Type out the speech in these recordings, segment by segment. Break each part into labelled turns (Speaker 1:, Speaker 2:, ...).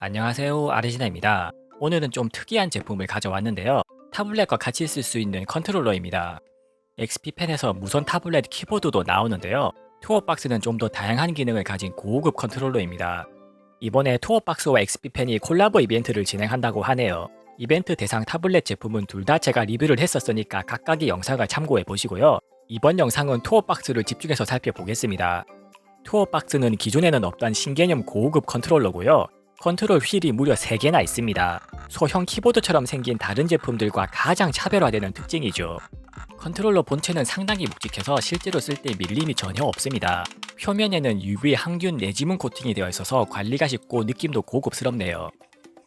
Speaker 1: 안녕하세요, 아르지나입니다. 오늘은 좀 특이한 제품을 가져왔는데요. 타블렛과 같이 쓸 수 있는 컨트롤러입니다. XP펜에서 무선 타블렛 키보드도 나오는데요. 투어박스는 좀 더 다양한 기능을 가진 고급 컨트롤러입니다. 이번에 투어박스와 XP펜이 콜라보 이벤트를 진행한다고 하네요. 이벤트 대상 타블렛 제품은 둘 다 제가 리뷰를 했었으니까 각각의 영상을 참고해 보시고요. 이번 영상은 투어박스를 집중해서 살펴보겠습니다. 투어박스는 기존에는 없던 신개념 고급 컨트롤러고요. 컨트롤 휠이 무려 3개나 있습니다. 소형 키보드처럼 생긴 다른 제품들과 가장 차별화되는 특징이죠. 컨트롤러 본체는 상당히 묵직해서 실제로 쓸 때 밀림이 전혀 없습니다. 표면에는 UV 항균 내지문 코팅이 되어 있어서 관리가 쉽고 느낌도 고급스럽네요.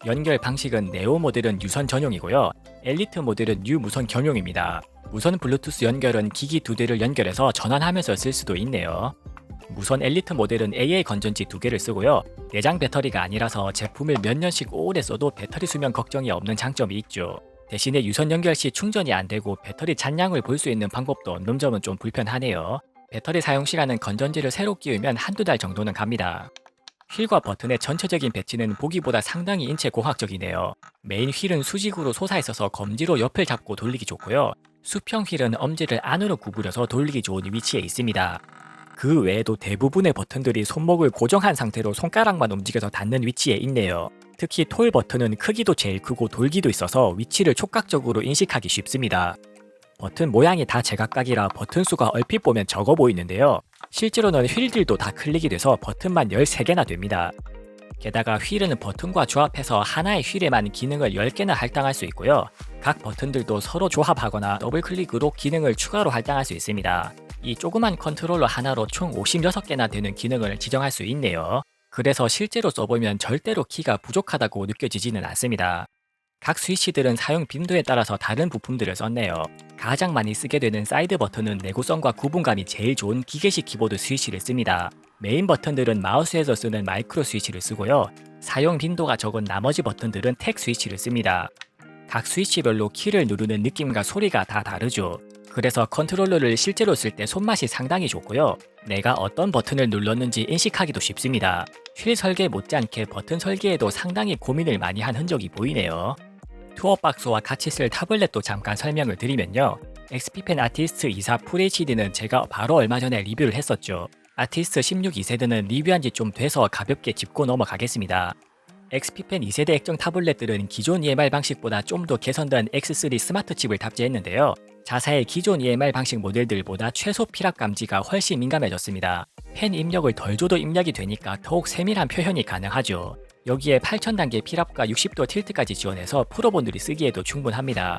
Speaker 1: 연결 방식은 네오 모델은 유선 전용이고요. 엘리트 모델은 유무선 겸용입니다. 무선 블루투스 연결은 기기 2대를 연결해서 전환하면서 쓸 수도 있네요. 무선 엘리트 모델은 AA 건전지 2개를 쓰고요. 내장 배터리가 아니라서 제품을 몇 년씩 오래 써도 배터리 수명 걱정이 없는 장점이 있죠. 대신에 유선 연결 시 충전이 안 되고 배터리 잔량을 볼 수 있는 방법도 없는 점은 좀 불편하네요. 배터리 사용 시간은 건전지를 새로 끼우면 한두 달 정도는 갑니다. 휠과 버튼의 전체적인 배치는 보기보다 상당히 인체 공학적이네요. 메인 휠은 수직으로 솟아있어서 검지로 옆을 잡고 돌리기 좋고요. 수평 휠은 엄지를 안으로 구부려서 돌리기 좋은 위치에 있습니다. 그 외에도 대부분의 버튼들이 손목을 고정한 상태로 손가락만 움직여서 닿는 위치에 있네요. 특히 톨 버튼은 크기도 제일 크고 돌기도 있어서 위치를 촉각적으로 인식하기 쉽습니다. 버튼 모양이 다 제각각이라 버튼 수가 얼핏 보면 적어 보이는데요. 실제로는 휠들도 다 클릭이 돼서 버튼만 13개나 됩니다. 게다가 휠은 버튼과 조합해서 하나의 휠에만 기능을 10개나 할당할 수 있고요. 각 버튼들도 서로 조합하거나 더블클릭으로 기능을 추가로 할당할 수 있습니다. 이 조그만 컨트롤러 하나로 총 56개나 되는 기능을 지정할 수 있네요. 그래서 실제로 써보면 절대로 키가 부족하다고 느껴지지는 않습니다. 각 스위치들은 사용 빈도에 따라서 다른 부품들을 썼네요. 가장 많이 쓰게 되는 사이드 버튼은 내구성과 구분감이 제일 좋은 기계식 키보드 스위치를 씁니다. 메인 버튼들은 마우스에서 쓰는 마이크로 스위치를 쓰고요. 사용 빈도가 적은 나머지 버튼들은 텍 스위치를 씁니다. 각 스위치별로 키를 누르는 느낌과 소리가 다 다르죠. 그래서 컨트롤러를 실제로 쓸 때 손맛이 상당히 좋고요. 내가 어떤 버튼을 눌렀는지 인식하기도 쉽습니다. 휠 설계 못지않게 버튼 설계에도 상당히 고민을 많이 한 흔적이 보이네요. 투어박스와 같이 쓸 타블렛도 잠깐 설명을 드리면요. XPpen 아티스트 24 FHD는 제가 바로 얼마 전에 리뷰를 했었죠. 아티스트 16 2세대는 리뷰한 지 좀 돼서 가볍게 짚고 넘어가겠습니다. XPpen 2세대 액정 타블렛들은 기존 EMR 방식보다 좀 더 개선된 X3 스마트 칩을 탑재했는데요. 자사의 기존 EMR 방식 모델들보다 최소 피랍 감지가 훨씬 민감해졌습니다. 펜 입력을 덜 줘도 입력이 되니까 더욱 세밀한 표현이 가능하죠. 여기에 8000단계 피랍과 60도 틸트까지 지원해서 프로분들이 쓰기에도 충분합니다.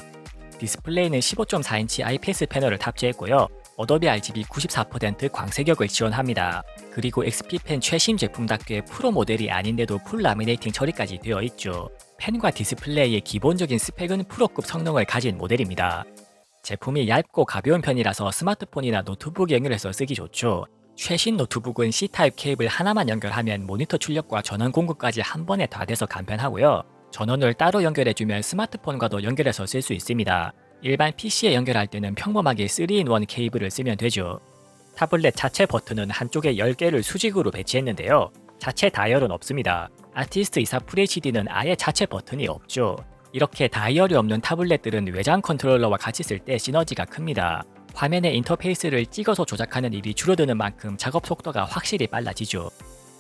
Speaker 1: 디스플레이는 15.4인치 IPS 패널을 탑재했고요. 어도비 RGB 94% 광색역을 지원합니다. 그리고 XPpen 최신 제품답게 프로 모델이 아닌데도 풀 라미네이팅 처리까지 되어 있죠. 펜과 디스플레이의 기본적인 스펙은 프로급 성능을 가진 모델입니다. 제품이 얇고 가벼운 편이라서 스마트폰이나 노트북 연결해서 쓰기 좋죠. 최신 노트북은 C타입 케이블 하나만 연결하면 모니터 출력과 전원 공급까지 한 번에 다 돼서 간편하고요. 전원을 따로 연결해주면 스마트폰과도 연결해서 쓸 수 있습니다. 일반 PC에 연결할 때는 평범하게 3-in-1 케이블을 쓰면 되죠. 타블렛 자체 버튼은 한쪽에 10개를 수직으로 배치했는데요. 자체 다이얼은 없습니다. 아티스트 24 FHD는 아예 자체 버튼이 없죠. 이렇게 다이얼이 없는 타블렛들은 외장 컨트롤러와 같이 쓸 때 시너지가 큽니다. 화면의 인터페이스를 찍어서 조작하는 일이 줄어드는 만큼 작업 속도가 확실히 빨라지죠.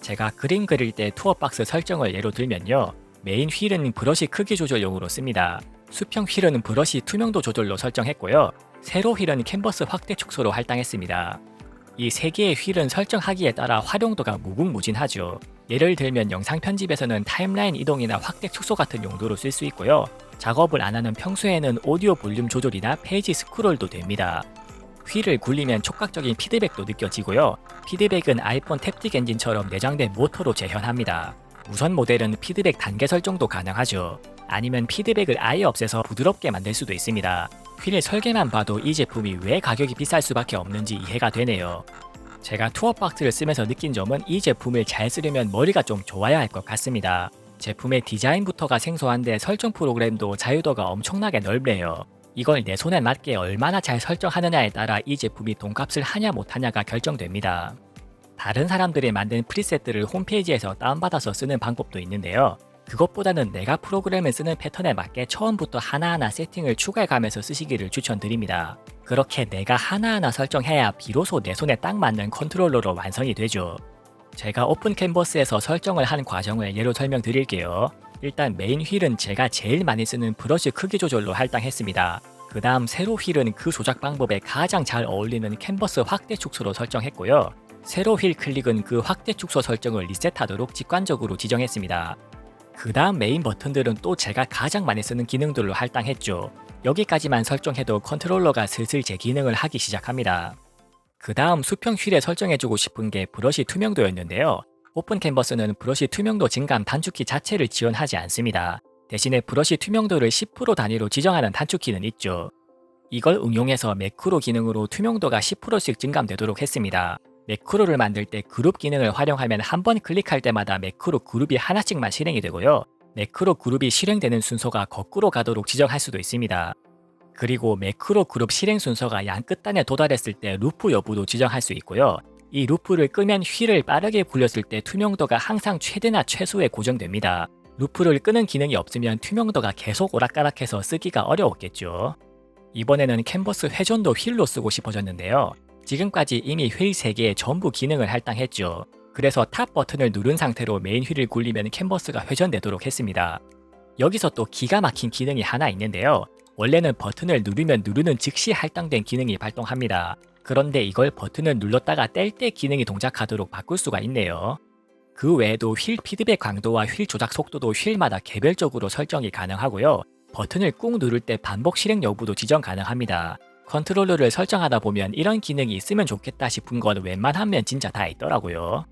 Speaker 1: 제가 그림 그릴 때 투어박스 설정을 예로 들면요. 메인 휠은 브러쉬 크기 조절용으로 씁니다. 수평 휠은 브러쉬 투명도 조절로 설정했고요. 세로 휠은 캔버스 확대 축소로 할당했습니다. 이 세 개의 휠은 설정하기에 따라 활용도가 무궁무진하죠. 예를 들면 영상 편집에서는 타임라인 이동이나 확대 축소 같은 용도로 쓸 수 있고요. 작업을 안 하는 평소에는 오디오 볼륨 조절이나 페이지 스크롤도 됩니다. 휠을 굴리면 촉각적인 피드백도 느껴지고요. 피드백은 아이폰 탭틱 엔진처럼 내장된 모터로 재현합니다. 무선 모델은 피드백 단계 설정도 가능하죠. 아니면 피드백을 아예 없애서 부드럽게 만들 수도 있습니다. 휠 설계만 봐도 이 제품이 왜 가격이 비쌀 수밖에 없는지 이해가 되네요. 제가 투어박스를 쓰면서 느낀 점은 이 제품을 잘 쓰려면 머리가 좀 좋아야 할 것 같습니다. 제품의 디자인부터가 생소한데 설정 프로그램도 자유도가 엄청나게 넓네요. 이걸 내 손에 맞게 얼마나 잘 설정하느냐에 따라 이 제품이 돈값을 하냐 못하냐가 결정됩니다. 다른 사람들이 만든 프리셋들을 홈페이지에서 다운받아서 쓰는 방법도 있는데요. 그것보다는 내가 프로그램을 쓰는 패턴에 맞게 처음부터 하나하나 세팅을 추가해가면서 쓰시기를 추천드립니다. 그렇게 내가 하나하나 설정해야 비로소 내 손에 딱 맞는 컨트롤러로 완성이 되죠. 제가 오픈 캔버스에서 설정을 한 과정을 예로 설명드릴게요. 일단 메인 휠은 제가 제일 많이 쓰는 브러쉬 크기 조절로 할당했습니다. 그 다음 세로 휠은 그 조작 방법에 가장 잘 어울리는 캔버스 확대 축소로 설정했고요. 세로 휠 클릭은 그 확대 축소 설정을 리셋하도록 직관적으로 지정했습니다. 그 다음 메인 버튼들은 또 제가 가장 많이 쓰는 기능들로 할당했죠. 여기까지만 설정해도 컨트롤러가 슬슬 제 기능을 하기 시작합니다. 그 다음 수평 휠에 설정해주고 싶은 게 브러쉬 투명도였는데요. 오픈 캔버스는 브러쉬 투명도 증감 단축키 자체를 지원하지 않습니다. 대신에 브러쉬 투명도를 10% 단위로 지정하는 단축키는 있죠. 이걸 응용해서 매크로 기능으로 투명도가 10%씩 증감되도록 했습니다. 매크로를 만들 때 그룹 기능을 활용하면 한 번 클릭할 때마다 매크로 그룹이 하나씩만 실행이 되고요. 매크로 그룹이 실행되는 순서가 거꾸로 가도록 지정할 수도 있습니다. 그리고 매크로 그룹 실행 순서가 양 끝단에 도달했을 때 루프 여부도 지정할 수 있고요. 이 루프를 끄면 휠을 빠르게 굴렸을 때 투명도가 항상 최대나 최소에 고정됩니다. 루프를 끄는 기능이 없으면 투명도가 계속 오락가락해서 쓰기가 어려웠겠죠. 이번에는 캔버스 회전도 휠로 쓰고 싶어졌는데요. 지금까지 이미 휠 3개에 전부 기능을 할당했죠. 그래서 탑 버튼을 누른 상태로 메인 휠을 굴리면 캔버스가 회전되도록 했습니다. 여기서 또 기가 막힌 기능이 하나 있는데요. 원래는 버튼을 누르면 누르는 즉시 할당된 기능이 발동합니다. 그런데 이걸 버튼을 눌렀다가 뗄 때 기능이 동작하도록 바꿀 수가 있네요. 그 외에도 휠 피드백 강도와 휠 조작 속도도 휠마다 개별적으로 설정이 가능하고요. 버튼을 꾹 누를 때 반복 실행 여부도 지정 가능합니다. 컨트롤러를 설정하다 보면 이런 기능이 있으면 좋겠다 싶은 건 웬만하면 진짜 다 있더라고요.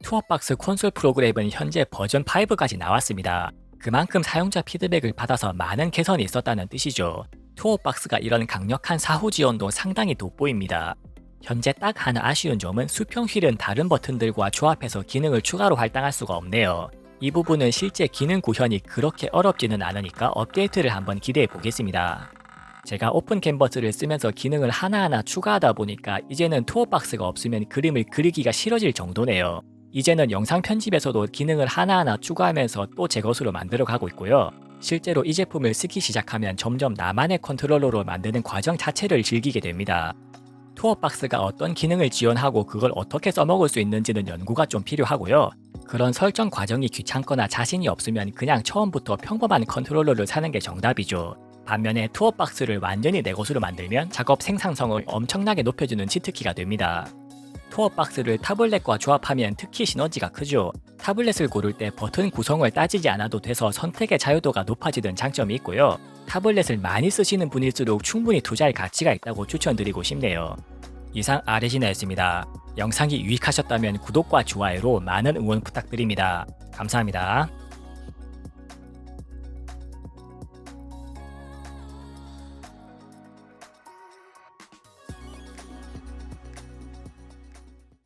Speaker 1: 투어박스 콘솔 프로그램은 현재 버전 5까지 나왔습니다. 그만큼 사용자 피드백을 받아서 많은 개선이 있었다는 뜻이죠. 투어박스가 이런 강력한 사후 지원도 상당히 돋보입니다. 현재 딱 하나 아쉬운 점은 수평 휠은 다른 버튼들과 조합해서 기능을 추가로 할당할 수가 없네요. 이 부분은 실제 기능 구현이 그렇게 어렵지는 않으니까 업데이트를 한번 기대해 보겠습니다. 제가 오픈 캔버스를 쓰면서 기능을 하나하나 추가하다 보니까 이제는 투어박스가 없으면 그림을 그리기가 싫어질 정도네요. 이제는 영상 편집에서도 기능을 하나하나 추가하면서 또 제 것으로 만들어가고 있고요. 실제로 이 제품을 쓰기 시작하면 점점 나만의 컨트롤러로 만드는 과정 자체를 즐기게 됩니다. 투어박스가 어떤 기능을 지원하고 그걸 어떻게 써먹을 수 있는지는 연구가 좀 필요하고요. 그런 설정 과정이 귀찮거나 자신이 없으면 그냥 처음부터 평범한 컨트롤러를 사는 게 정답이죠. 반면에 투어박스를 완전히 내 것으로 만들면 작업 생산성을 엄청나게 높여주는 치트키가 됩니다. 투어박스를 타블렛과 조합하면 특히 시너지가 크죠. 타블렛을 고를 때 버튼 구성을 따지지 않아도 돼서 선택의 자유도가 높아지는 장점이 있고요. 타블렛을 많이 쓰시는 분일수록 충분히 투자할 가치가 있다고 추천드리고 싶네요. 이상 아레지나였습니다. 영상이 유익하셨다면 구독과 좋아요로 많은 응원 부탁드립니다. 감사합니다.